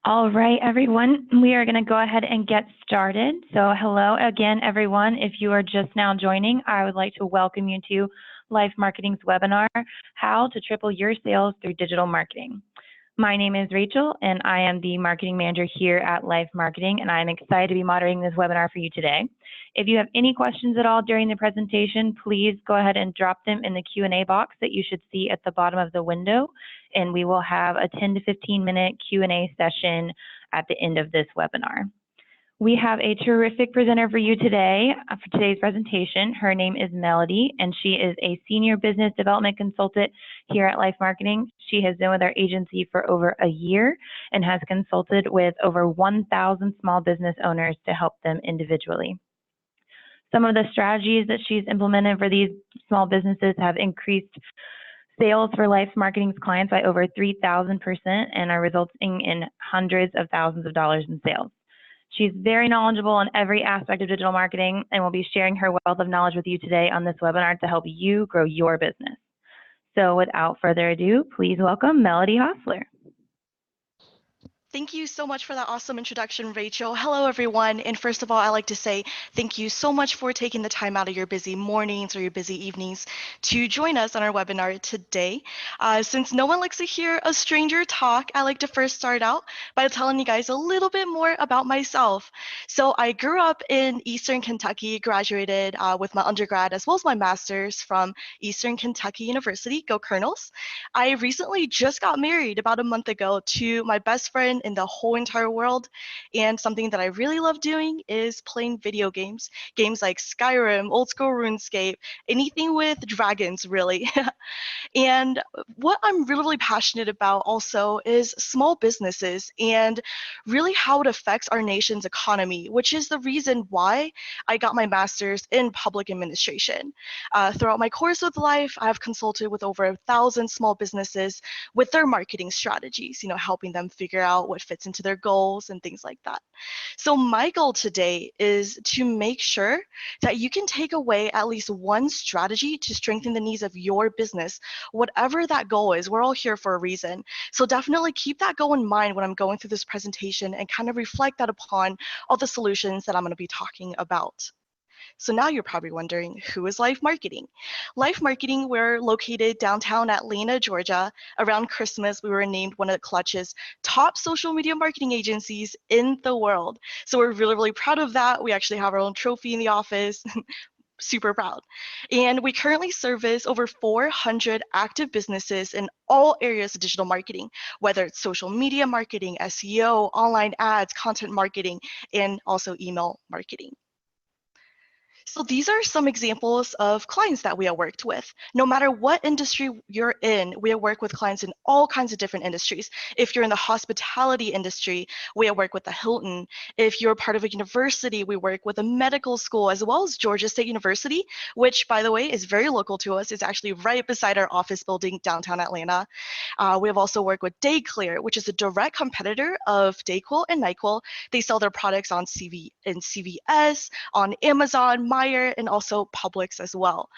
All right, everyone, we are going to go ahead and get started. So hello again, everyone. If you are just now joining, I would like to welcome you to Life Marketing's webinar, How to Triple Your Sales Through Digital Marketing. My name is Rachel, and I am the marketing manager here at Life Marketing, and I'm excited to be moderating this webinar for you today. If you have any questions at all during the presentation, please go ahead and drop them in the Q&A box that you should see at the bottom of the window, and we will have a 10 to 15 minute Q&A session at the end of this webinar. We have a terrific presenter for you today for today's presentation. Her name is Melody, and she is a senior business development consultant here at Life Marketing. She has been with our agency for over a year and has consulted with over 1,000 small business owners to help them individually. Some of the strategies that she's implemented for these small businesses have increased sales for Life Marketing's clients by over 3,000% and are resulting in hundreds of thousands of dollars in sales. She's very knowledgeable on every aspect of digital marketing and will be sharing her wealth of knowledge with you today on this webinar to help you grow your business. So without further ado, please welcome Melody Hostler. Thank you so much for that awesome introduction, Rachel. Hello, everyone. And first of all, I'd like to say thank you so much for taking the time out of your busy mornings or your busy evenings to join us on our webinar today. Since no one likes to hear a stranger talk, I like to first start out by telling you guys a little bit more about myself. So I grew up in Eastern Kentucky, graduated with my undergrad as well as my master's from Eastern Kentucky University. Go Colonels. I recently just got married about a month ago to my best friend in the whole entire world, and something that I really love doing is playing video games like Skyrim, old school RuneScape, anything with dragons really. And what I'm really passionate about also is small businesses and really how it affects our nation's economy, which is the reason why I got my master's in public administration. Throughout my course with Life, I've consulted with over 1,000 small businesses with their marketing strategies, helping them figure out what fits into their goals and things like that. So my goal today is to make sure that you can take away at least one strategy to strengthen the needs of your business. Whatever that goal is, we're all here for a reason. So definitely keep that goal in mind when I'm going through this presentation and kind of reflect that upon all the solutions that I'm going to be talking about. So now you're probably wondering, who is Life Marketing? Life Marketing, we're located downtown Atlanta, Georgia. Around Christmas, we were named one of the Clutch's top social media marketing agencies in the world. So we're really, really proud of that. We actually have our own trophy in the office. Super proud. And we currently service over 400 active businesses in all areas of digital marketing, whether it's social media marketing, SEO, online ads, content marketing, and also email marketing. So these are some examples of clients that we have worked with. No matter what industry you're in, we have worked with clients in all kinds of different industries. If you're in the hospitality industry, we have worked with the Hilton. If you're part of a university, we work with a medical school as well as Georgia State University, which, by the way, is very local to us. It's actually right beside our office building downtown Atlanta. We have also worked with Dayclear, which is a direct competitor of Dayquil and NyQuil. They sell their products on CVS, on Amazon, Meijer, and also Publix as well.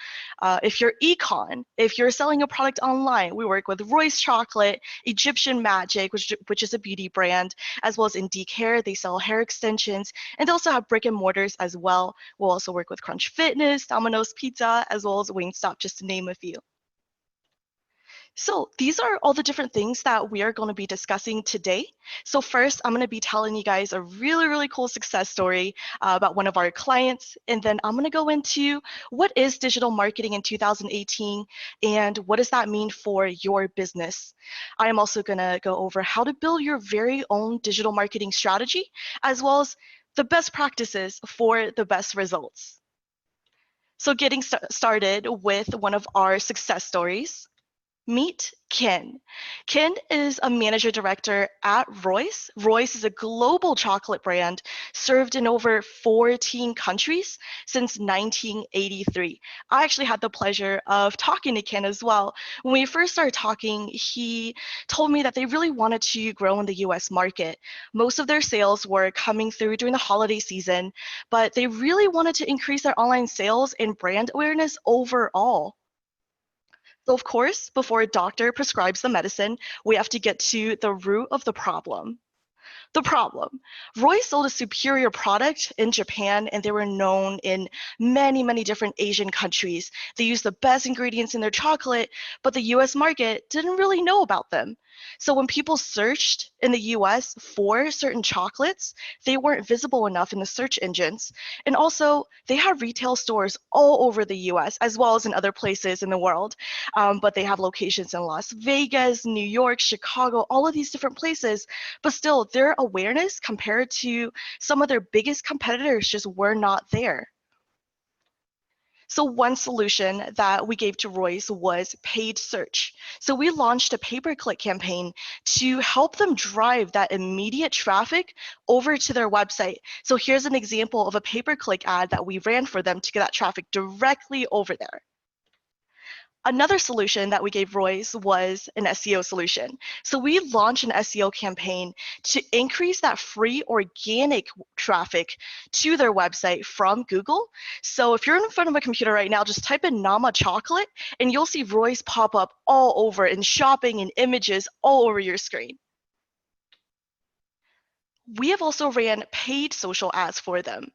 If you're econ, if you're selling a product online, we work with Royce Chocolate, Egyptian Magic, which is a beauty brand, as well as Indique Hair. They sell hair extensions, and they also have brick and mortars as well. We'll also work with Crunch Fitness, Domino's Pizza, as well as Wingstop, just to name a few. So these are all the different things that we are going to be discussing today. So first, I'm going to be telling you guys a really, really cool success story about one of our clients. And then I'm going to go into what is digital marketing in 2018 and what does that mean for your business. I am also going to go over how to build your very own digital marketing strategy, as well as the best practices for the best results. So getting started with one of our success stories. Meet Ken. Ken is a manager director at Royce. Royce is a global chocolate brand served in over 14 countries since 1983. I actually had the pleasure of talking to Ken as well. When we first started talking, he told me that they really wanted to grow in the US market. Most of their sales were coming through during the holiday season, but they really wanted to increase their online sales and brand awareness overall. So of course, before a doctor prescribes the medicine, we have to get to the root of the problem. The problem, Royce sold a superior product in Japan, and they were known in many, many different Asian countries. They used the best ingredients in their chocolate, but the US market didn't really know about them. So when people searched in the US for certain chocolates, they weren't visible enough in the search engines. And also, they have retail stores all over the US as well as in other places in the world. But they have locations in Las Vegas, New York, Chicago, all of these different places. But still, their awareness compared to some of their biggest competitors just were not there. So one solution that we gave to Royce was paid search. So we launched a pay-per-click campaign to help them drive that immediate traffic over to their website. So here's an example of a pay-per-click ad that we ran for them to get that traffic directly over there. Another solution that we gave Royce was an SEO solution. So we launched an SEO campaign to increase that free organic traffic to their website from Google. So if you're in front of a computer right now, just type in Nama Chocolate and you'll see Royce pop up all over in shopping and images all over your screen. We have also ran paid social ads for them.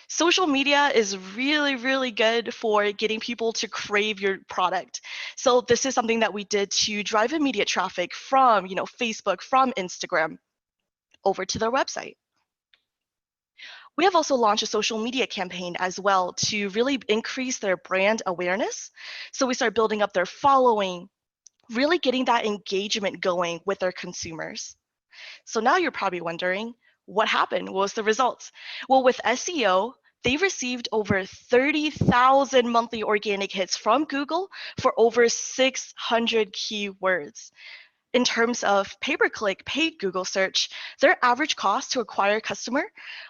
Social media is really, really good for getting people to crave your product. So this is something that we did to drive immediate traffic from, Facebook, from Instagram over to their website. We have also launched a social media campaign as well to really increase their brand awareness. So we start building up their following, really getting that engagement going with their consumers. So now you're probably wondering, what happened? What was the results? Well, with SEO, they received over 30,000 monthly organic hits from Google for over 600 keywords. In terms of pay-per-click paid Google search, their average cost to acquire a customer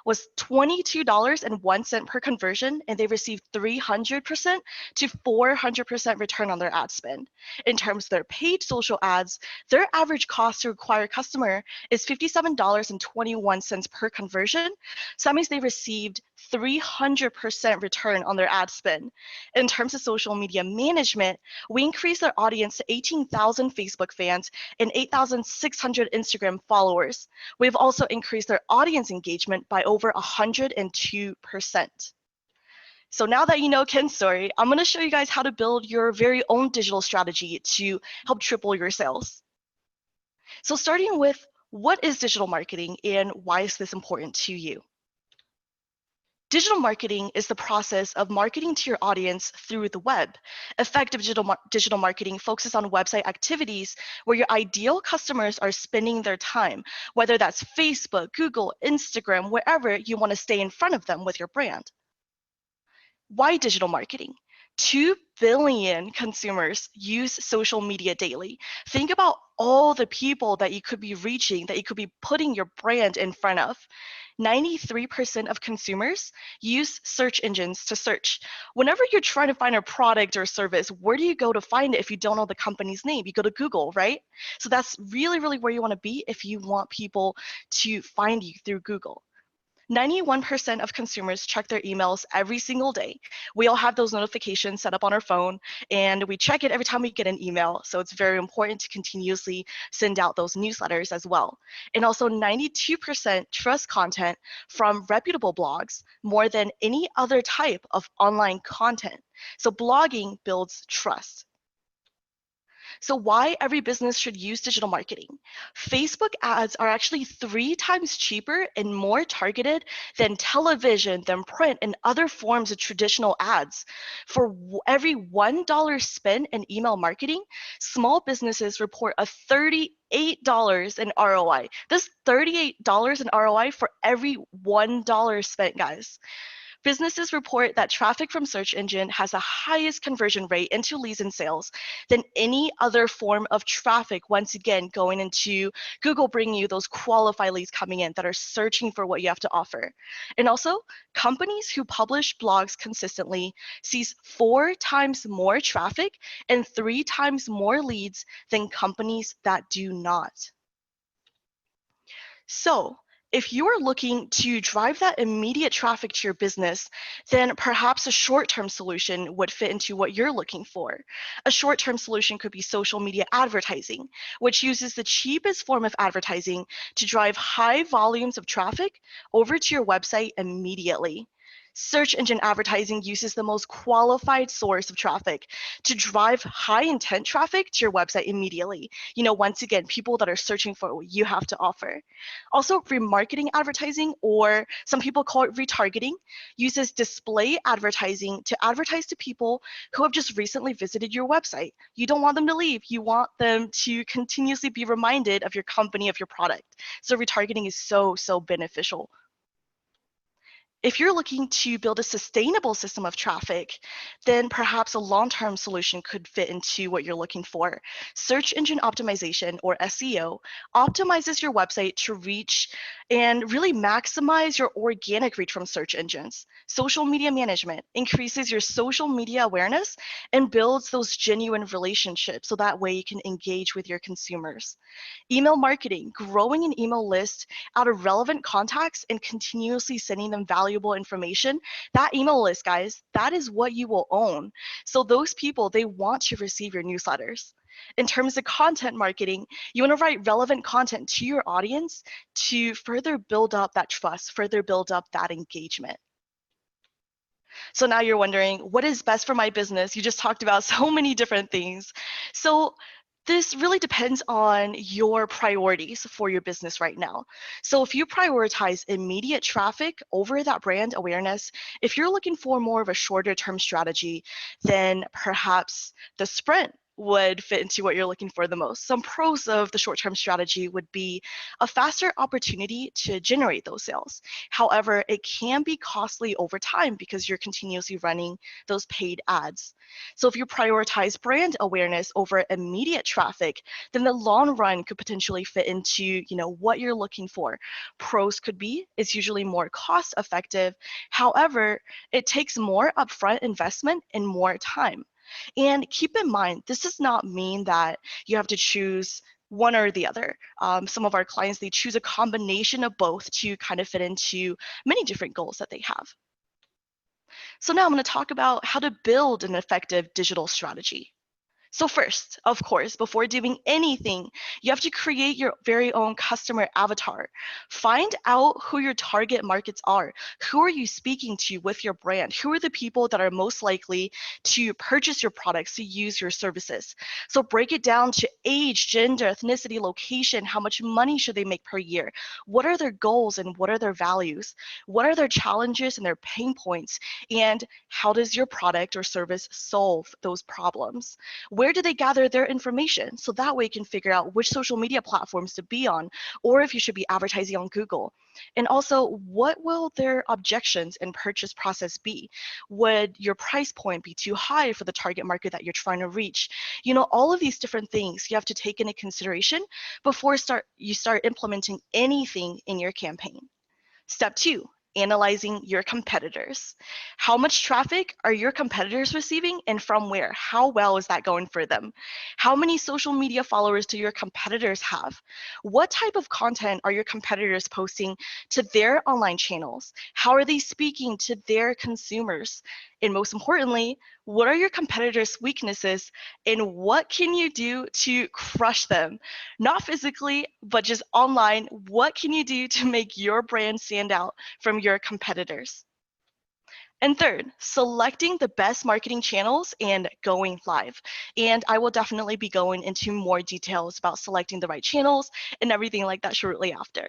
was $22.01 per conversion, and they received 300% to 400% return on their ad spend. In terms of their paid social ads, their average cost to acquire a customer is $57.21 per conversion. So that means they received 300% return on their ad spend. In terms of social media management, we increased their audience to 18,000 Facebook fans and 8,600 Instagram followers. We've also increased their audience engagement by over 102%. So now that you know Ken's story, I'm going to show you guys how to build your very own digital strategy to help triple your sales. So starting with, what is digital marketing and why is this important to you? Digital marketing is the process of marketing to your audience through the web. Effective digital marketing focuses on website activities where your ideal customers are spending their time, whether that's Facebook, Google, Instagram, wherever you want to stay in front of them with your brand. Why digital marketing? 2 billion consumers use social media daily. Think about all the people that you could be reaching, that you could be putting your brand in front of. 93% of consumers use search engines to search. Whenever you're trying to find a product or service, where do you go to find it if you don't know the company's name? You go to Google, right? So that's really, really where you want to be if you want people to find you through Google. 91% of consumers check their emails every single day. We all have those notifications set up on our phone, and we check it every time we get an email. So it's very important to continuously send out those newsletters as well. And also 92% trust content from reputable blogs more than any other type of online content. So blogging builds trust. So why every business should use digital marketing? Facebook ads are actually 3 times cheaper and more targeted than television, than print, and other forms of traditional ads. For every $1 spent in email marketing, small businesses report a $38 in ROI. This $38 in ROI for every $1 spent, guys. Businesses report that traffic from search engine has the highest conversion rate into leads and sales than any other form of traffic, once again, going into Google, bringing you those qualified leads coming in that are searching for what you have to offer. And also, companies who publish blogs consistently sees 4 times more traffic and 3 times more leads than companies that do not. So If you are looking to drive that immediate traffic to your business, then perhaps a short-term solution would fit into what you're looking for. A short-term solution could be social media advertising, which uses the cheapest form of advertising to drive high volumes of traffic over to your website immediately. Search engine advertising uses the most qualified source of traffic to drive high intent traffic to your website immediately. Once again, people that are searching for what you have to offer. Also, remarketing advertising, or some people call it retargeting, uses display advertising to advertise to people who have just recently visited your website. You don't want them to leave. You want them to continuously be reminded of your company, of your product. So retargeting is so, so beneficial. If you're looking to build a sustainable system of traffic, then perhaps a long-term solution could fit into what you're looking for. Search engine optimization, or SEO, optimizes your website to reach and really maximize your organic reach from search engines. Social media management increases your social media awareness and builds those genuine relationships so that way you can engage with your consumers. Email marketing, growing an email list out of relevant contacts and continuously sending them valuable information. That email list, guys, that is what you will own. So those people, they want to receive your newsletters. In terms of content marketing, you want to write relevant content to your audience to further build up that trust, further build up that engagement. So now you're wondering, what is best for my business? You just talked about so many different things. So this really depends on your priorities for your business right now. So if you prioritize immediate traffic over that brand awareness, if you're looking for more of a shorter term strategy, then perhaps the sprint would fit into what you're looking for the most. Some pros of the short-term strategy would be a faster opportunity to generate those sales. However, it can be costly over time because you're continuously running those paid ads. So if you prioritize brand awareness over immediate traffic, then the long run could potentially fit into, what you're looking for. Pros could be it's usually more cost effective. However, it takes more upfront investment and more time. And keep in mind, this does not mean that you have to choose one or the other. Some of our clients, they choose a combination of both to kind of fit into many different goals that they have. So now I'm going to talk about how to build an effective digital strategy. So first, of course, before doing anything, you have to create your very own customer avatar. Find out who your target markets are. Who are you speaking to with your brand? Who are the people that are most likely to purchase your products, to use your services? So break it down to age, gender, ethnicity, location. How much money should they make per year? What are their goals and what are their values? What are their challenges and their pain points? And how does your product or service solve those problems? Where do they gather their information? So that way you can figure out which social media platforms to be on, or if you should be advertising on Google. And also, what will their objections and purchase process be? Would your price point be too high for the target market that you're trying to reach? All of these different things you have to take into consideration before you start implementing anything in your campaign. Step 2, analyzing your competitors. How much traffic are your competitors receiving and from where? How well is that going for them? How many social media followers do your competitors have? What type of content are your competitors posting to their online channels? How are they speaking to their consumers? And most importantly, what are your competitors' weaknesses and what can you do to crush them? Not physically, but just online. What can you do to make your brand stand out from your competitors? And third, selecting the best marketing channels and going live. And I will definitely be going into more details about selecting the right channels and everything like that shortly after.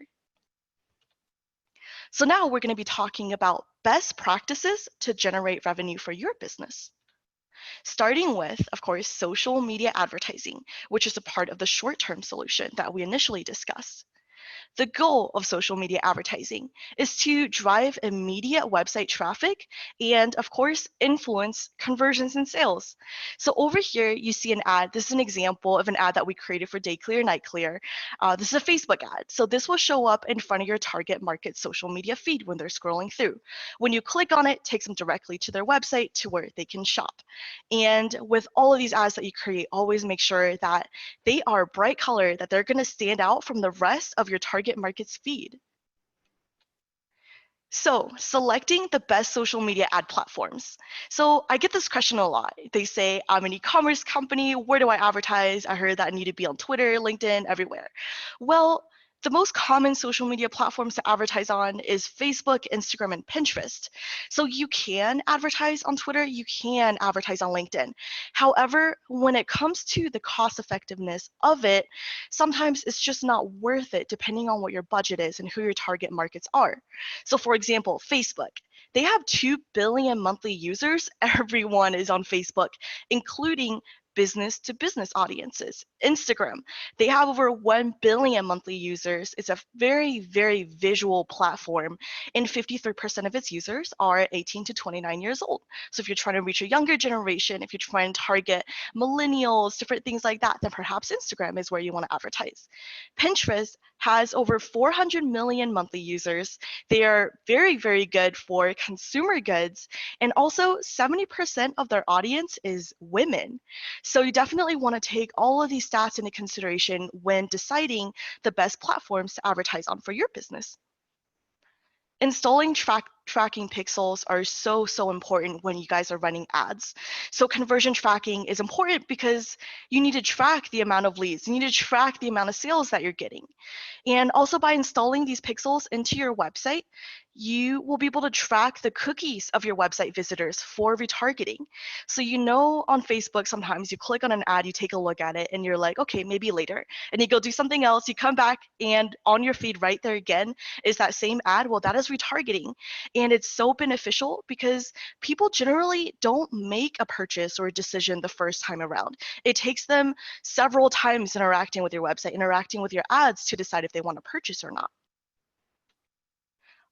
So now we're going to be talking about best practices to generate revenue for your business. Starting with, of course, social media advertising, which is a part of the short-term solution that we initially discussed. The goal of social media advertising is to drive immediate website traffic and, of course, influence conversions and sales. So over here, you see an ad. This is an example of an ad that we created for Day Clear, Night Clear. This is a Facebook ad. So this will show up in front of your target market social media feed when they're scrolling through. When you click on it, it takes them directly to their website to where they can shop. And with all of these ads that you create, always make sure that they are bright color, that they're going to stand out from the rest of your target market's feed. So, selecting the best social media ad platforms. So, I get this question a lot. They say, I'm an e commerce company. Where do I advertise? I heard that I need to be on Twitter, LinkedIn, everywhere. Well, the most common social media platforms to advertise on is Facebook, Instagram, and Pinterest. So you can advertise on Twitter, you can advertise on LinkedIn. However, when it comes to the cost effectiveness of it, sometimes it's just not worth it depending on what your budget is and who your target markets are. So, for example, Facebook. They have 2 billion monthly users. Everyone is on Facebook, including business to business audiences. Instagram, they have over 1 billion monthly users. It's a very, very visual platform, and 53% of its users are 18 to 29 years old. So if you're trying to reach a younger generation, if you're trying to target millennials, different things like that, then perhaps Instagram is where you want to advertise. Pinterest has over 400 million monthly users. They are very, very good for consumer goods, and also 70% of their audience is women. So you definitely want to take all of these stats into consideration when deciding the best platforms to advertise on for your business. Installing tracking pixels are so important when you guys are running ads. So conversion tracking is important because you need to track the amount of leads, you need to track the amount of sales that you're getting. And also by installing these pixels into your website, you will be able to track the cookies of your website visitors for retargeting. So you know on Facebook, sometimes you click on an ad, you take a look at it, and you're like, okay, maybe later. And you go do something else, you come back, and on your feed right there again is that same ad. Well, that is retargeting. And it's so beneficial because people generally don't make a purchase or a decision the first time around. It takes them several times interacting with your website, interacting with your ads to decide if they want to purchase or not.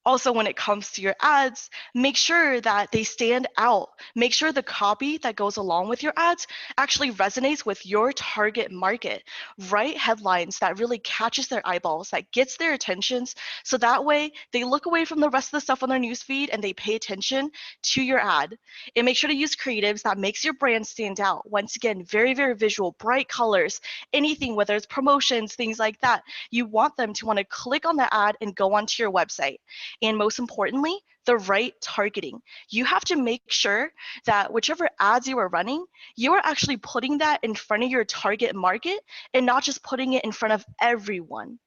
Also, when it comes to your ads, make sure that they stand out. Make sure the copy that goes along with your ads actually resonates with your target market. Write headlines that really catches their eyeballs, that gets their attentions, so that way they look away from the rest of the stuff on their newsfeed and they pay attention to your ad. And make sure to use creatives that makes your brand stand out. Once again, very, very visual, bright colors, anything, whether it's promotions, things like that. You want them to want to click on the ad and go onto your website. And most importantly, the right targeting. You have to make sure that whichever ads you are running, you are actually putting that in front of your target market and not just putting it in front of everyone.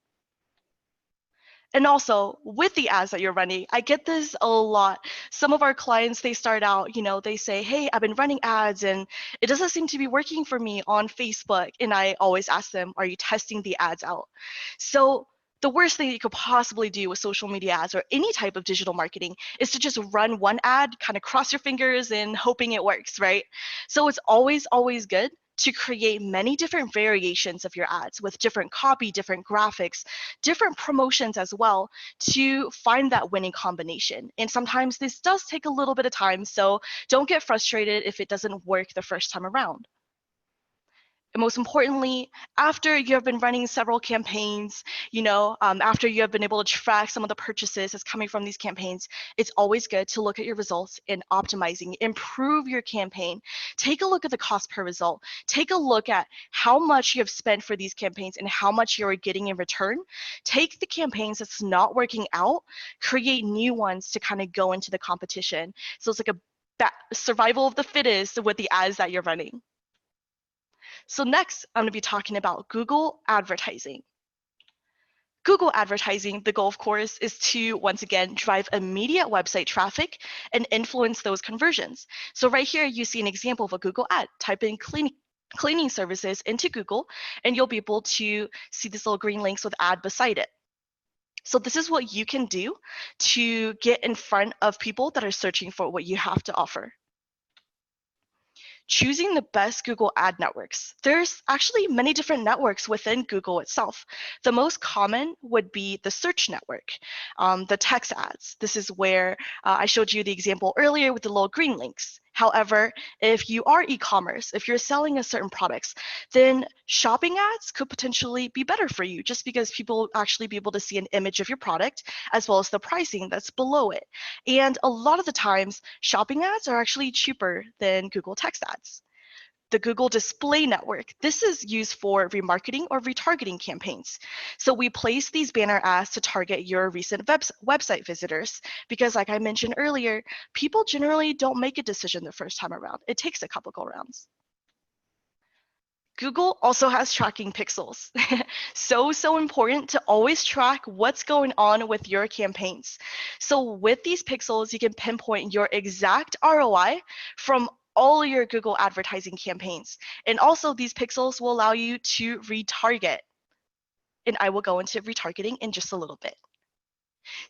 And also with the ads that you're running, I get this a lot. Some of our clients, they start out, they say, hey, I've been running ads and it doesn't seem to be working for me on Facebook. And I always ask them, are you testing the ads out? So the worst thing you could possibly do with social media ads or any type of digital marketing is to just run one ad, kind of cross your fingers and hoping it works, right? So it's always, always good to create many different variations of your ads with different copy, different graphics, different promotions as well to find that winning combination. And sometimes this does take a little bit of time, so don't get frustrated if it doesn't work the first time around. And most importantly, after you have been running several campaigns, after you have been able to track some of the purchases that's coming from these campaigns, it's always good to look at your results and optimizing, improve your campaign. Take a look at the cost per result. Take a look at how much you have spent for these campaigns and how much you are getting in return. Take the campaigns that's not working out, create new ones to kind of go into the competition. So it's like a survival of the fittest with the ads that you're running. So next, I'm going to be talking about Google advertising. Google advertising, the goal, of course, is to, once again, drive immediate website traffic and influence those conversions. So right here, you see an example of a Google ad. Type in cleaning services into Google, and you'll be able to see these little green links with ad beside it. So this is what you can do to get in front of people that are searching for what you have to offer. Choosing the best Google ad networks. There's actually many different networks within Google itself. The most common would be the search network, the text ads. This is where I showed you the example earlier with the little green links. However, if you are e-commerce, if you're selling a certain products, then shopping ads could potentially be better for you just because people will actually be able to see an image of your product as well as the pricing that's below it. And a lot of the times, shopping ads are actually cheaper than Google text ads. the Google Display Network. This is used for remarketing or retargeting campaigns. So we place these banner ads to target your recent website visitors because, like I mentioned earlier, people generally don't make a decision the first time around. It takes a couple go rounds. Google also has tracking pixels. So important to always track what's going on with your campaigns. So with these pixels, you can pinpoint your exact ROI from all your Google advertising campaigns. And also these pixels will allow you to retarget. And I will go into retargeting in just a little bit.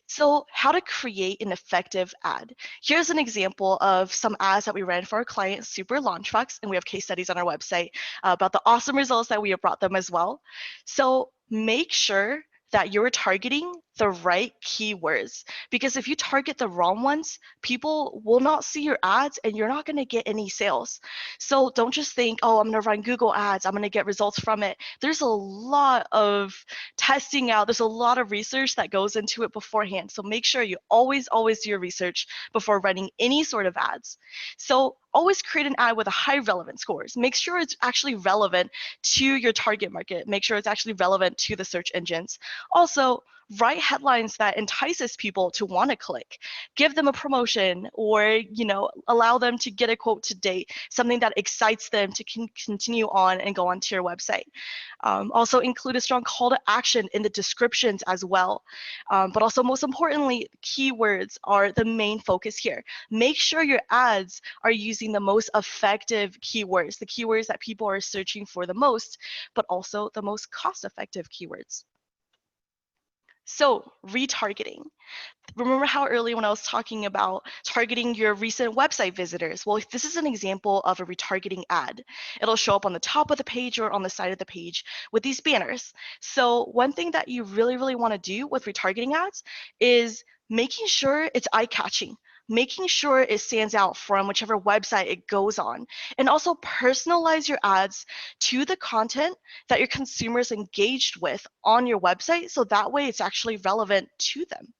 So how to create an effective ad. Here's an example of some ads that we ran for our client, Super Launch Box, and we have case studies on our website about the awesome results that we have brought them as well. So make sure that you're targeting the right keywords, because if you target the wrong ones, people will not see your ads and you're not going to get any sales. So don't just think, oh, I'm going to run Google ads, I'm going to get results from it. There's a lot of testing out, there's a lot of research that goes into it beforehand. So make sure you always do your research before running any sort of ads. So always create an ad with a high relevant scores. Make sure it's actually relevant to your target market. Make sure it's actually relevant to the search engines. Also, write headlines that entices people to want to click. Give them a promotion, or allow them to get a quote to date, something that excites them to continue on and go onto your website. Also include a strong call to action in the descriptions as well. But also, most importantly, keywords are the main focus here. Make sure your ads are using the most effective keywords, the keywords that people are searching for the most, but also the most cost-effective keywords. So retargeting. Remember how earlier when I was talking about targeting your recent website visitors? Well, this is an example of a retargeting ad. It'll show up on the top of the page or on the side of the page with these banners. So one thing that you really want to do with retargeting ads is making sure it's eye-catching, making sure it stands out from whichever website it goes on, and also personalize your ads to the content that your consumers engaged with on your website, so that way it's actually relevant to them.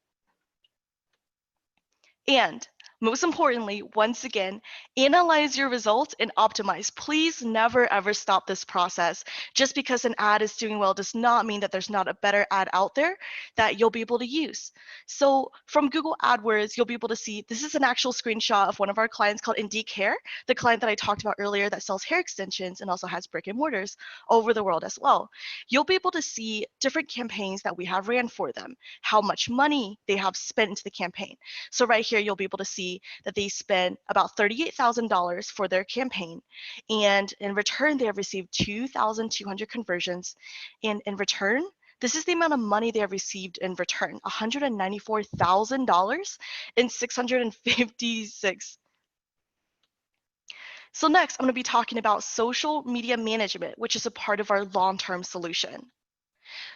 And most importantly, once again, analyze your results and optimize. Please never ever stop this process. Just because an ad is doing well does not mean that there's not a better ad out there that you'll be able to use. So from Google AdWords, you'll be able to see, this is an actual screenshot of one of our clients called Indique Hair, the client that I talked about earlier that sells hair extensions and also has brick and mortars over the world as well. You'll be able to see different campaigns that we have ran for them, how much money they have spent into the campaign. So right here, you'll be able to see that they spent about $38,000 for their campaign. And in return, they have received 2,200 conversions. And in return, this is the amount of money they have received in return, $194,000 and 656. So next, I'm going to be talking about social media management, which is a part of our long-term solution.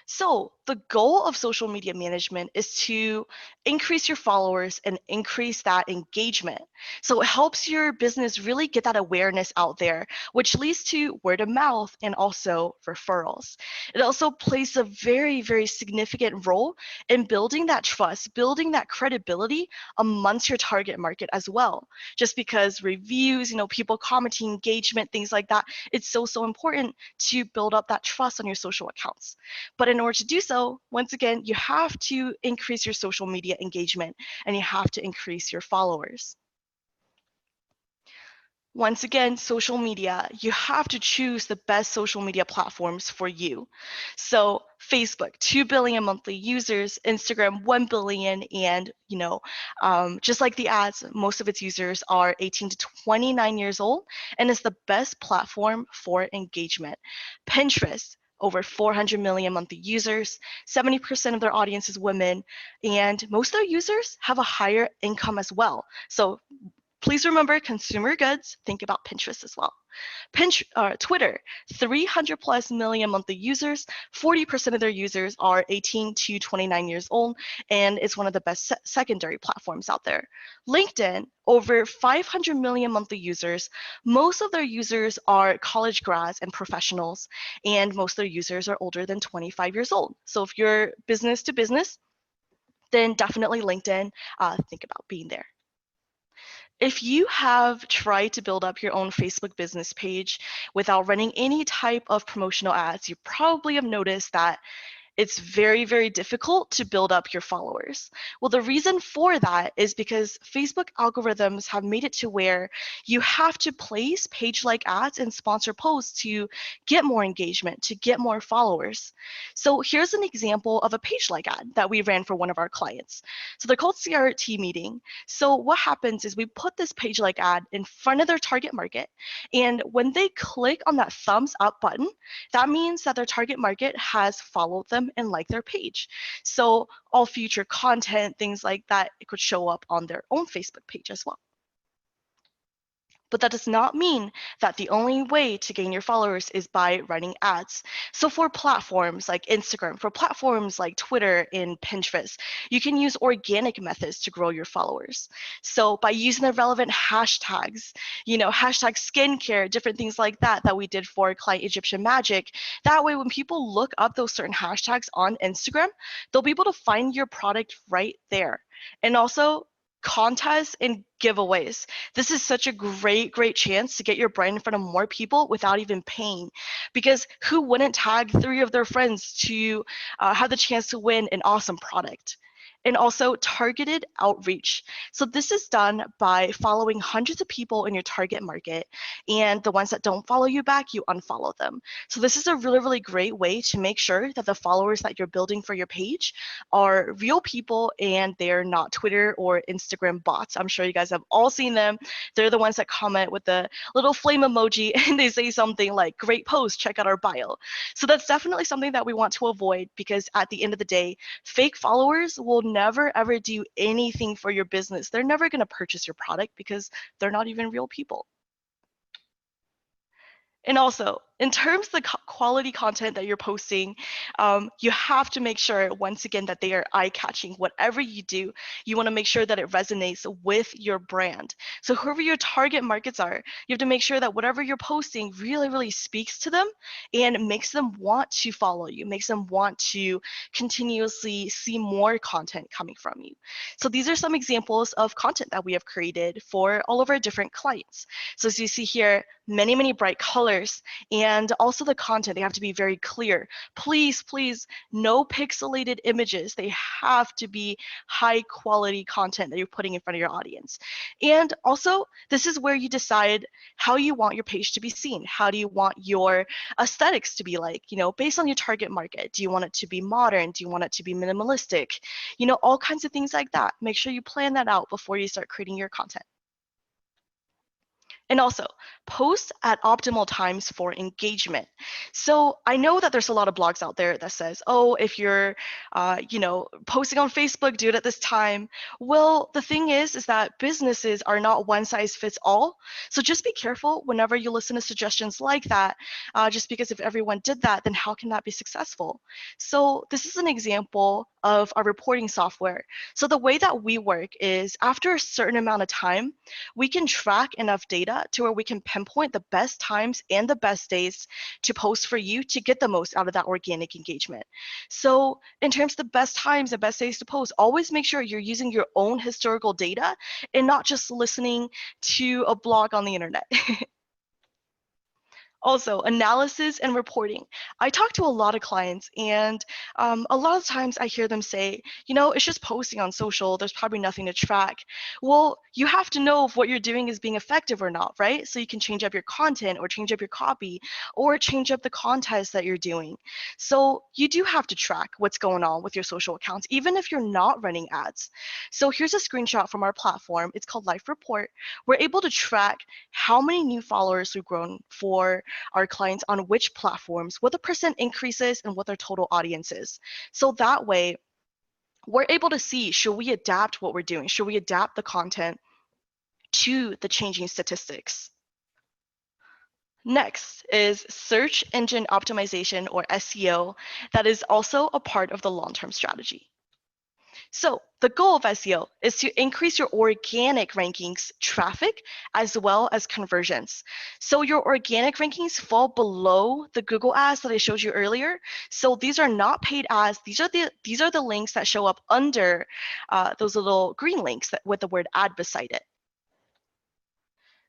So the goal of social media management is to increase your followers and increase that engagement. So it helps your business really get that awareness out there, which leads to word of mouth and also referrals. It also plays a very significant role in building that trust, building that credibility amongst your target market as well. Just because reviews, people commenting, engagement, things like that, it's so important to build up that trust on your social accounts. But in order to do so, once again, you have to increase your social media engagement and you have to increase your followers. Once again, social media, you have to choose the best social media platforms for you. So Facebook, 2 billion monthly users, Instagram, 1 billion, and just like the ads, most of its users are 18 to 29 years old, and is the best platform for engagement. Pinterest, over 400 million monthly users, 70% of their audience is women, and most of their users have a higher income as well. So please remember consumer goods, think about Pinterest as well. Twitter, 300 plus million monthly users, 40% of their users are 18 to 29 years old, and it's one of the best secondary platforms out there. LinkedIn, over 500 million monthly users. Most of their users are college grads and professionals, and most of their users are older than 25 years old. So if you're business to business, then definitely LinkedIn, think about being there. If you have tried to build up your own Facebook business page without running any type of promotional ads, you probably have noticed that it's very, very difficult to build up your followers. Well, the reason for that is because Facebook algorithms have made it to where you have to place page-like ads and sponsor posts to get more engagement, to get more followers. So here's an example of a page-like ad that we ran for one of our clients. So they're called CRT meeting. So what happens is we put this page-like ad in front of their target market, and when they click on that thumbs up button, that means that their target market has followed them and liked their page. So all future content, things like that, it could show up on their own Facebook page as well. But that does not mean that the only way to gain your followers is by running ads. So for platforms like Instagram, for platforms like Twitter and Pinterest, you can use organic methods to grow your followers. So by using the relevant hashtags, hashtag skincare, different things like that we did for client Egyptian Magic. That way, when people look up those certain hashtags on Instagram, they'll be able to find your product right there. And also, contests and giveaways. This is such a great chance to get your brand in front of more people without even paying, because who wouldn't tag 3 of their friends to have the chance to win an awesome product? And also targeted outreach. So this is done by following hundreds of people in your target market, and the ones that don't follow you back, you unfollow them. So this is a really great way to make sure that the followers that you're building for your page are real people and they're not Twitter or Instagram bots. I'm sure you guys have all seen them. They're the ones that comment with the little flame emoji and they say something like, "Great post, check out our bio." So that's definitely something that we want to avoid, because at the end of the day, fake followers will never ever do anything for your business. They're never going to purchase your product because they're not even real people. And also, in terms of the quality content that you're posting, you have to make sure, once again, that they are eye-catching. Whatever you do, you want to make sure that it resonates with your brand. So whoever your target markets are, you have to make sure that whatever you're posting really speaks to them and makes them want to follow you, makes them want to continuously see more content coming from you. So these are some examples of content that we have created for all of our different clients. So as you see here, many bright colors, and also the content, they have to be very clear. Please, no pixelated images. They have to be high quality content that you're putting in front of your audience. And also, this is where you decide how you want your page to be seen. How do you want your aesthetics to be like, based on your target market? Do you want it to be modern? Do you want it to be minimalistic? All kinds of things like that. Make sure you plan that out before you start creating your content. And also, post at optimal times for engagement. So I know that there's a lot of blogs out there that says, oh, if you're, posting on Facebook, do it at this time. Well, the thing is that businesses are not one size fits all. So just be careful whenever you listen to suggestions like that. Just because if everyone did that, then how can that be successful? So this is an example of our reporting software. So the way that we work is, after a certain amount of time, we can track enough data to where we can pinpoint the best times and the best days to post for you to get the most out of that organic engagement. So in terms of the best times and best days to post, always make sure you're using your own historical data and not just listening to a blog on the internet. Also, analysis and reporting. I talk to a lot of clients, and a lot of times I hear them say, it's just posting on social. There's probably nothing to track. Well, you have to know if what you're doing is being effective or not, right? So you can change up your content or change up your copy or change up the contests that you're doing. So you do have to track what's going on with your social accounts, even if you're not running ads. So here's a screenshot from our platform. It's called Life Report. We're able to track how many new followers we've grown for our clients on which platforms, what the percent increases, and what their total audience is. So that way, we're able to see, should we adapt what we're doing? Should we adapt the content to the changing statistics? Next is search engine optimization, or SEO. That is also a part of the long-term strategy. So the goal of SEO is to increase your organic rankings traffic as well as conversions. So your organic rankings fall below the Google ads that I showed you earlier. So these are not paid ads. These are the links that show up under those little green links with the word ad beside it.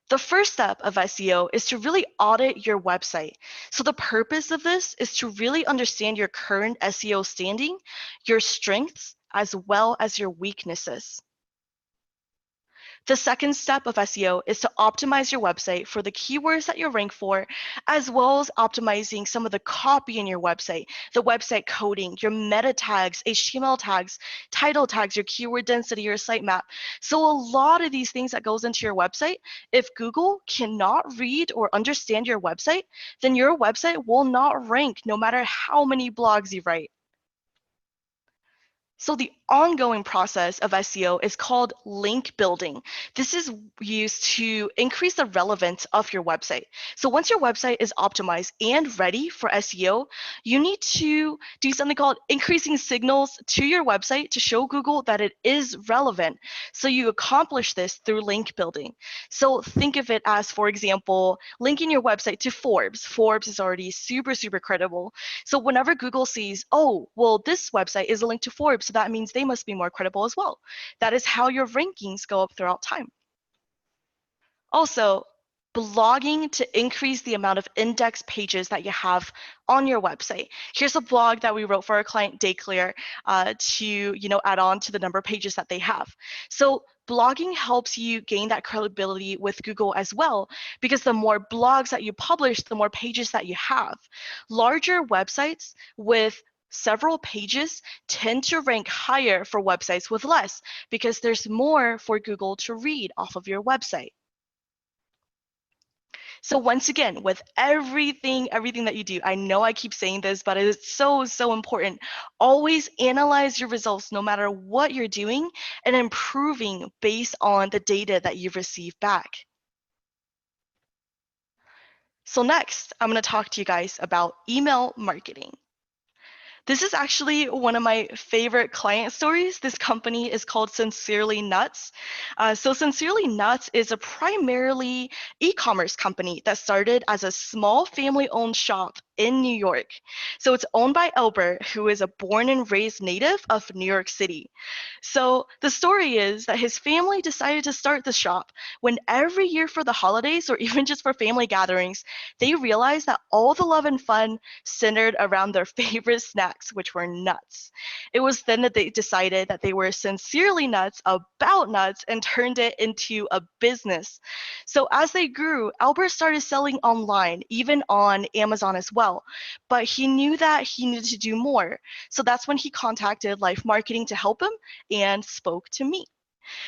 The first step of SEO is to really audit your website. So the purpose of this is to really understand your current SEO standing, your strengths, as well as your weaknesses. The second step of SEO is to optimize your website for the keywords that you rank for, as well as optimizing some of the copy in your website, the website coding, your meta tags, HTML tags, title tags, your keyword density, your sitemap. So a lot of these things that goes into your website, if Google cannot read or understand your website, then your website will not rank no matter how many blogs you write. So the ongoing process of SEO is called link building. This is used to increase the relevance of your website. So once your website is optimized and ready for SEO, you need to do something called increasing signals to your website to show Google that it is relevant. So you accomplish this through link building. So think of it as, for example, linking your website to Forbes. Forbes is already super, super credible. So whenever Google sees, oh, well, this website is a link to Forbes, so that means they must be more credible as well. That is how your rankings go up throughout time. Also, blogging to increase the amount of index pages that you have on your website. Here's a blog that we wrote for our client Dayclear to add on to the number of pages that they have. So blogging helps you gain that credibility with Google as well, because the more blogs that you publish, the more pages that you have. Larger websites with several pages tend to rank higher for websites with less, because there's more for Google to read off of your website. So once again, with everything that you do, I know I keep saying this, but it's so, so important. Always analyze your results no matter what you're doing and improving based on the data that you've received back. So next, I'm going to talk to you guys about email marketing. This is actually one of my favorite client stories. This company is called Sincerely Nuts. So Sincerely Nuts is a primarily e-commerce company that started as a small family-owned shop in New York. So it's owned by Albert, who is a born and raised native of New York City. So the story is that his family decided to start the shop when every year for the holidays or even just for family gatherings, they realized that all the love and fun centered around their favorite snacks, which were nuts. It was then that they decided that they were sincerely nuts about nuts and turned it into a business. So as they grew, Albert started selling online, even on Amazon as well. But he knew that he needed to do more. So that's when he contacted Life Marketing to help him and spoke to me.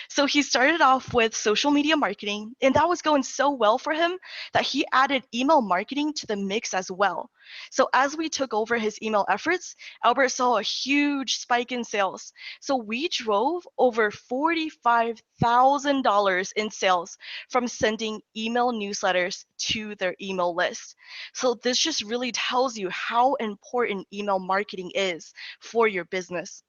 So he started off with social media marketing, and that was going so well for him that he added email marketing to the mix as well. So as we took over his email efforts, Albert saw a huge spike in sales. So we drove over $45,000 in sales from sending email newsletters to their email list. So this just really tells you how important email marketing is for your business.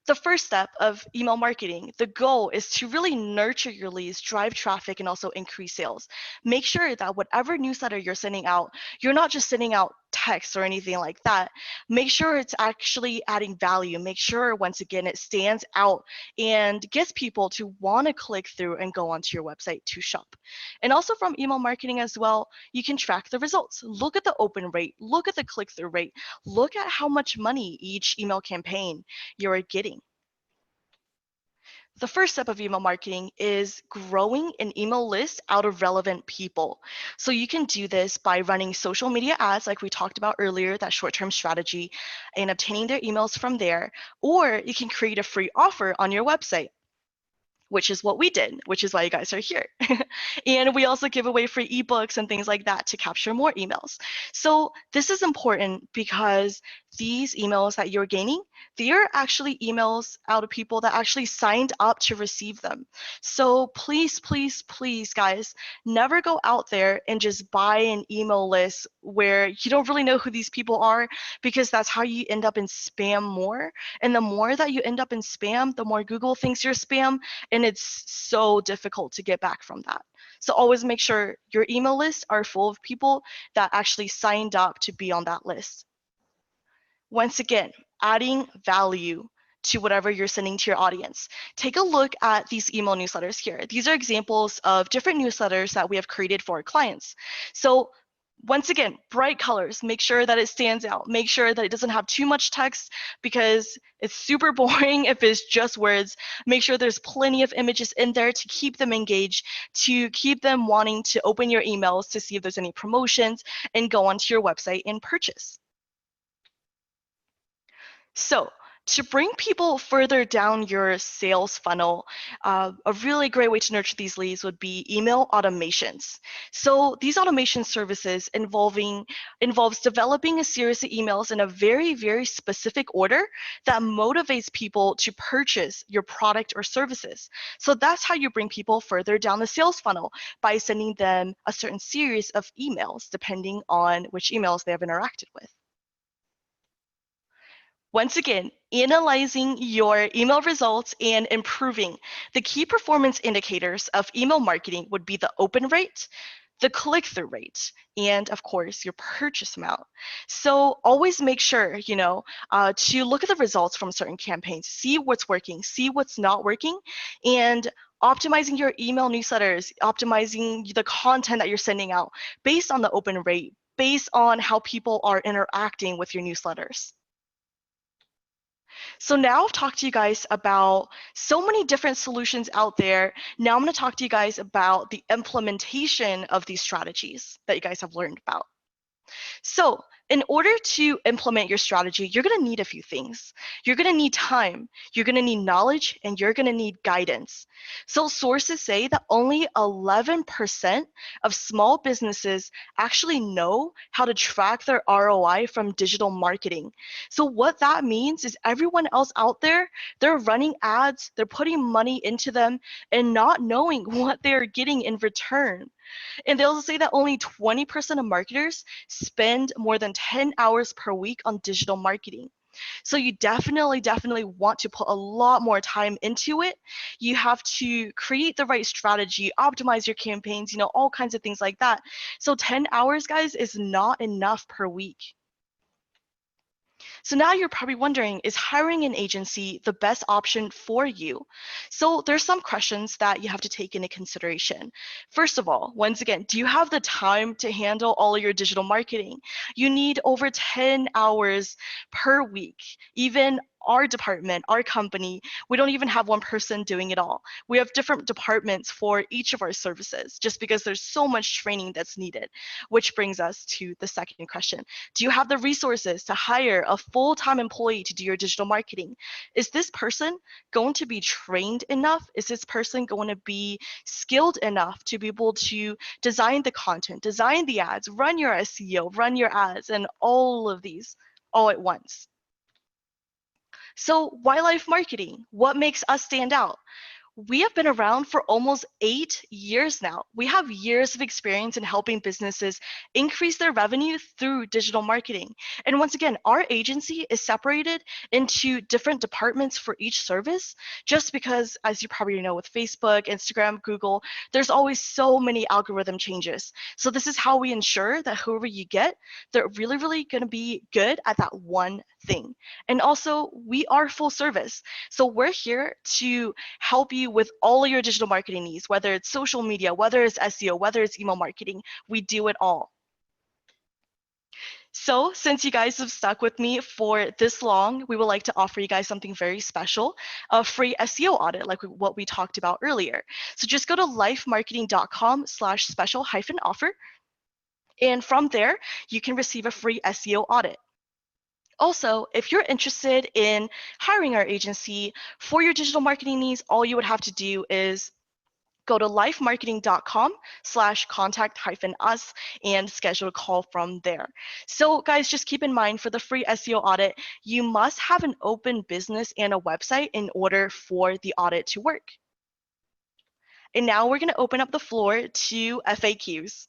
The first step of email marketing, the goal is to really nurture your leads, drive traffic, and also increase sales. Make sure that whatever newsletter you're sending out, you're not just sending out text or anything like that. Make sure it's actually adding value. Make sure, once again, it stands out and gets people to want to click through and go onto your website to shop. And also from email marketing as well, you can track the results. Look at the open rate, look at the click-through rate, look at how much money each email campaign you're getting. The first step of email marketing is growing an email list out of relevant people. So you can do this by running social media ads, like we talked about earlier, that short-term strategy, and obtaining their emails from there, or you can create a free offer on your website, which is what we did, which is why you guys are here. And we also give away free ebooks and things like that to capture more emails. So this is important because these emails that you're gaining, they are actually emails out of people that actually signed up to receive them. So please, please, please, guys, never go out there and just buy an email list where you don't really know who these people are, because that's how you end up in spam more. And the more that you end up in spam, the more Google thinks you're spam, and it's so difficult to get back from that. So always make sure your email lists are full of people that actually signed up to be on that list. Once again, adding value to whatever you're sending to your audience. Take a look at these email newsletters here. These are examples of different newsletters that we have created for our clients. So once again, bright colors, make sure that it stands out. Make sure that it doesn't have too much text because it's super boring if it's just words. Make sure there's plenty of images in there to keep them engaged, to keep them wanting to open your emails to see if there's any promotions and go onto your website and purchase. So to bring people further down your sales funnel, a really great way to nurture these leads would be email automations. So these automation services involves developing a series of emails in a very, very specific order that motivates people to purchase your product or services. So that's how you bring people further down the sales funnel, by sending them a certain series of emails depending on which emails they have interacted with. Once again, analyzing your email results and improving. The key performance indicators of email marketing would be the open rate, the click-through rate, and of course, your purchase amount. So always make sure, to look at the results from certain campaigns, see what's working, see what's not working, and optimizing your email newsletters, optimizing the content that you're sending out based on the open rate, based on how people are interacting with your newsletters. So now I've talked to you guys about so many different solutions out there. Now I'm going to talk to you guys about the implementation of these strategies that you guys have learned about. So in order to implement your strategy, you're going to need a few things. You're going to need time, you're going to need knowledge, and you're going to need guidance. So sources say that only 11% of small businesses actually know how to track their ROI from digital marketing. So what that means is everyone else out there, they're running ads, they're putting money into them and not knowing what they're getting in return. And they also say that only 20% of marketers spend more than 10 hours per week on digital marketing. So you definitely want to put a lot more time into it. You have to create the right strategy, optimize your campaigns, all kinds of things like that. So 10 hours, guys, is not enough per week. So now you're probably wondering, is hiring an agency the best option for you? So there's some questions that you have to take into consideration. First of all, once again, do you have the time to handle all of your digital marketing? You need over 10 hours per week. Even our department, our company, we don't even have one person doing it all. We have different departments for each of our services, just because there's so much training that's needed. Which brings us to the second question. Do you have the resources to hire a full-time employee to do your digital marketing? Is this person going to be trained enough? Is this person going to be skilled enough to be able to design the content, design the ads, run your SEO, run your ads, and all of these all at once? So wildlife marketing, what makes us stand out? We have been around for almost 8 years now. We have years of experience in helping businesses increase their revenue through digital marketing. And once again, our agency is separated into different departments for each service, just because, as you probably know, with Facebook, Instagram, Google, there's always so many algorithm changes. So this is how we ensure that whoever you get, they're really going to be good at that one thing. And also, we are full service. So we're here to help you with all of your digital marketing needs, whether it's social media, whether it's SEO, whether it's email marketing. We do it all. So since you guys have stuck with me for this long, we would like to offer you guys something very special, a free SEO audit, like what we talked about earlier. So just go to lifemarketing.com/special-offer. And from there, you can receive a free SEO audit. Also, if you're interested in hiring our agency for your digital marketing needs, all you would have to do is go to lifemarketing.com/contact-us and schedule a call from there. So guys, just keep in mind, for the free SEO audit, you must have an open business and a website in order for the audit to work. And now we're going to open up the floor to FAQs.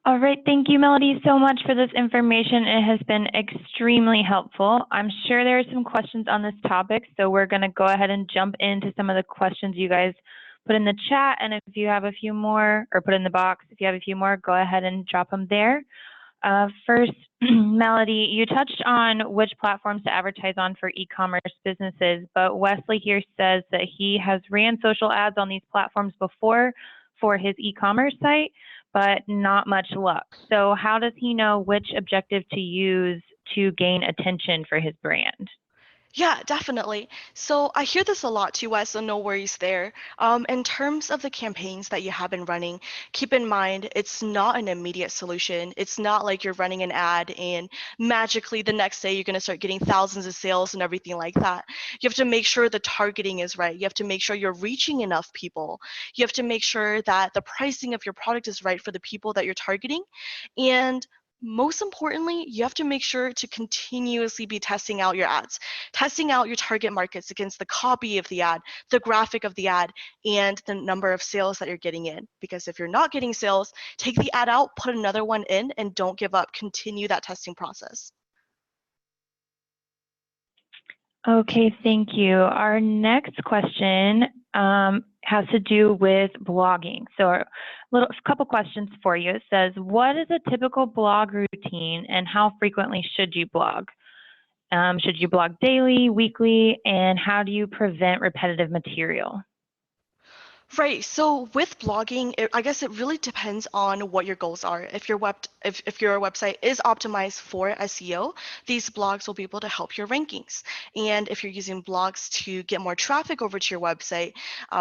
All right, thank you, Melody, so much for this information. It has been extremely helpful. I'm sure there are some questions on this topic, so we're going to go ahead and jump into some of the questions you guys put in the chat. And if you have a few more, or put in the box, if you have a few more, go ahead and drop them there. First Melody, you touched on which platforms to advertise on for e-commerce businesses, but Wesley here says that he has ran social ads on these platforms before for his e-commerce site, but not much luck. So how does he know which objective to use to gain attention for his brand? Yeah, definitely. So I hear this a lot too, Wes, so no worries there. In terms of the campaigns that you have been running, keep in mind it's not an immediate solution. It's not like you're running an ad and magically the next day you're going to start getting thousands of sales and everything like that. You have to make sure the targeting is right. You have to make sure you're reaching enough people. You have to make sure that the pricing of your product is right for the people that you're targeting. And most importantly, you have to make sure to continuously be testing out your ads, testing out your target markets against the copy of the ad, the graphic of the ad, and the number of sales that you're getting in. Because if you're not getting sales, take the ad out, put another one in, and don't give up. Continue that testing process. Okay, thank you. Our next question has to do with blogging. So a couple questions for you. It says, what is a typical blog routine and how frequently should you blog? Should you blog daily, weekly, and how do you prevent repetitive material? Right. So with blogging, I guess it really depends on what your goals are. If your website is optimized for SEO, these blogs will be able to help your rankings. And if you're using blogs to get more traffic over to your website,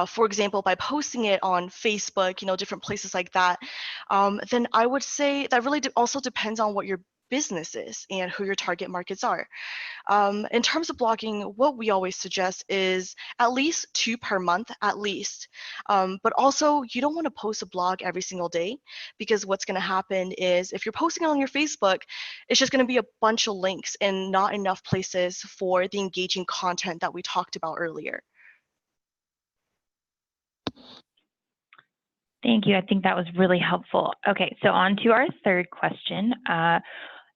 for example, by posting it on Facebook, different places like that, then I would say that really also depends on what your business is and who your target markets are. In terms of blogging, what we always suggest is at least 2 per month, at least. But also, you don't want to post a blog every single day because what's going to happen is if you're posting it on your Facebook, it's just going to be a bunch of links and not enough places for the engaging content that we talked about earlier. Thank you. I think that was really helpful. Okay, so on to our third question.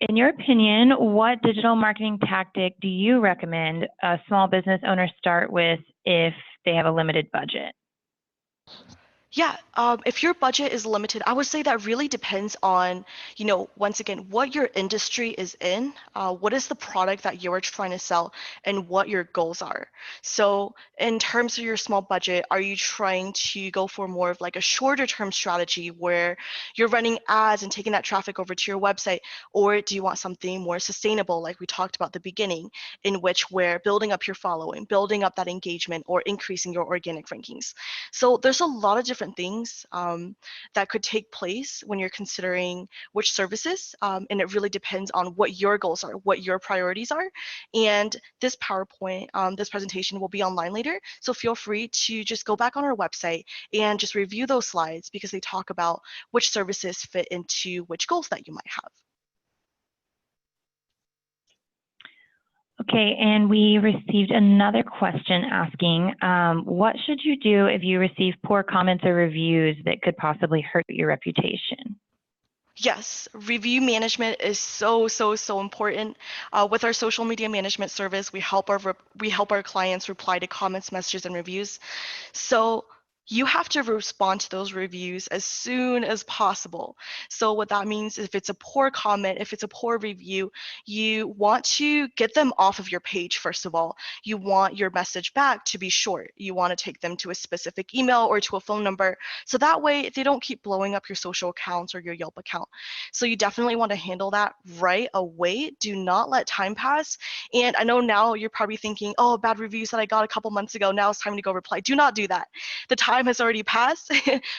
In your opinion, what digital marketing tactic do you recommend a small business owner start with if they have a limited budget? Yeah, if your budget is limited, I would say that really depends on, once again, what your industry is in, what is the product that you're trying to sell, and what your goals are. So, in terms of your small budget, are you trying to go for more of like a shorter term strategy where you're running ads and taking that traffic over to your website, or do you want something more sustainable, like we talked about at the beginning, in which we're building up your following, building up that engagement, or increasing your organic rankings? So there's a lot of different things that could take place when you're considering which services, and it really depends on what your goals are, what your priorities are. And this PowerPoint, this presentation will be online later, so feel free to just go back on our website and just review those slides because they talk about which services fit into which goals that you might have. Okay, and we received another question asking, what should you do if you receive poor comments or reviews that could possibly hurt your reputation? Yes, review management is so important. With our social media management service, we help our clients reply to comments, messages, and reviews. So you have to respond to those reviews as soon as possible. So what that means is if it's a poor comment, if it's a poor review, you want to get them off of your page, first of all. You want your message back to be short. You want to take them to a specific email or to a phone number. So that way they don't keep blowing up your social accounts or your Yelp account. So you definitely want to handle that right away. Do not let time pass. And I know now you're probably thinking, oh, bad reviews that I got a couple months ago, now it's time to go reply. Do not do that. The time has already passed.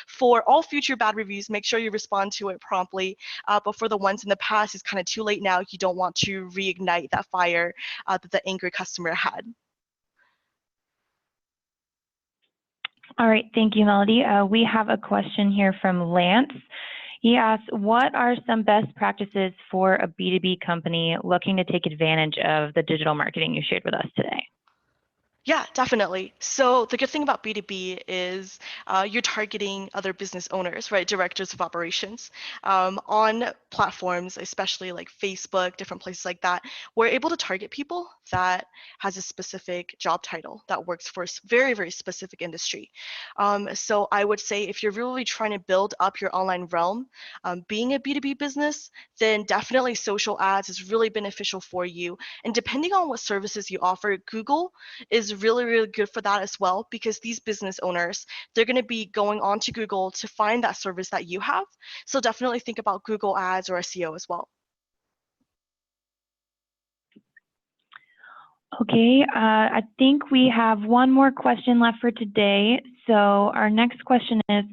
For all future bad reviews, make sure you respond to it promptly. But for the ones in the past, it's kind of too late now. You don't want to reignite that fire that the angry customer had. All right, thank you, Melody. We have a question here from Lance. He asks, what are some best practices for a B2B company looking to take advantage of the digital marketing you shared with us today? Yeah, definitely. So the good thing about B2B is you're targeting other business owners, right? Directors of operations. On platforms, especially like Facebook, different places like that, we're able to target people that has a specific job title that works for a very, very specific industry. So I would say if you're really trying to build up your online realm, being a B2B business, then definitely social ads is really beneficial for you. And depending on what services you offer, Google is really, really good for that as well, because these business owners, they're going to be going on to Google to find that service that you have. So definitely think about Google Ads or SEO as well. Okay, I think we have one more question left for today. So our next question is,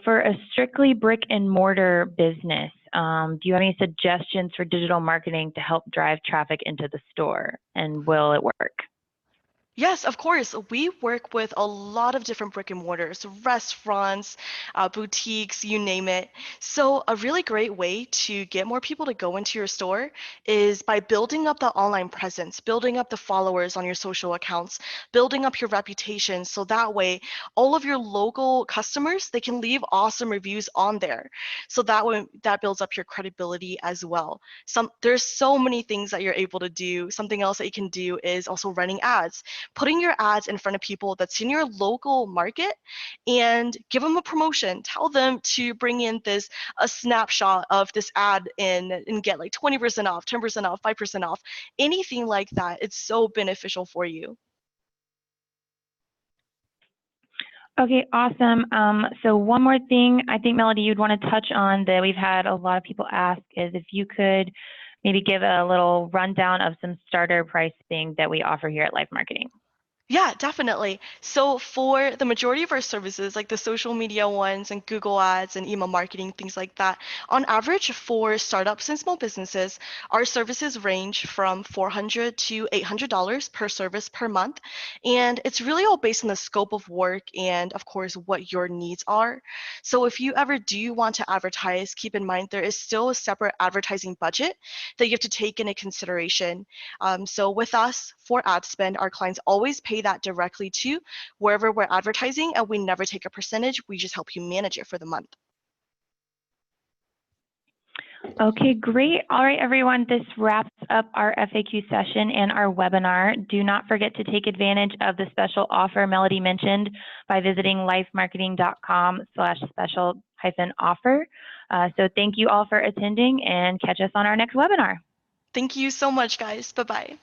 for a strictly brick and mortar business, do you have any suggestions for digital marketing to help drive traffic into the store, and will it work? Yes, of course. We work with a lot of different brick and mortars, restaurants, boutiques, you name it. So, a really great way to get more people to go into your store is by building up the online presence, building up the followers on your social accounts, building up your reputation. So that way, all of your local customers, they can leave awesome reviews on there. So that way, that builds up your credibility as well. There's so many things that you're able to do. Something else that you can do is also running ads, putting your ads in front of people that's in your local market and give them a promotion. Tell them to bring in a snapshot of this ad and get like 20% off, 10% off, 5% off, anything like that. It's so beneficial for you. Okay, awesome. So one more thing I think, Melody, you'd want to touch on that we've had a lot of people ask is if you could maybe give a little rundown of some starter pricing that we offer here at Life Marketing. Yeah, definitely. So for the majority of our services, like the social media ones and Google Ads and email marketing, things like that, on average for startups and small businesses, our services range from $400 to $800 per service per month. And it's really all based on the scope of work and, of course, what your needs are. So if you ever do want to advertise, keep in mind there is still a separate advertising budget that you have to take into consideration. So with us, for ad spend, our clients always pay that directly to wherever we're advertising, and we never take a percentage. We just help you manage it for the month. Okay, great. All right, everyone, this wraps up our FAQ session and our webinar. Do not forget to take advantage of the special offer Melody mentioned by visiting lifemarketing.com/special-offer. So thank you all for attending, and catch us on our next webinar. Thank you so much, guys. Bye-bye.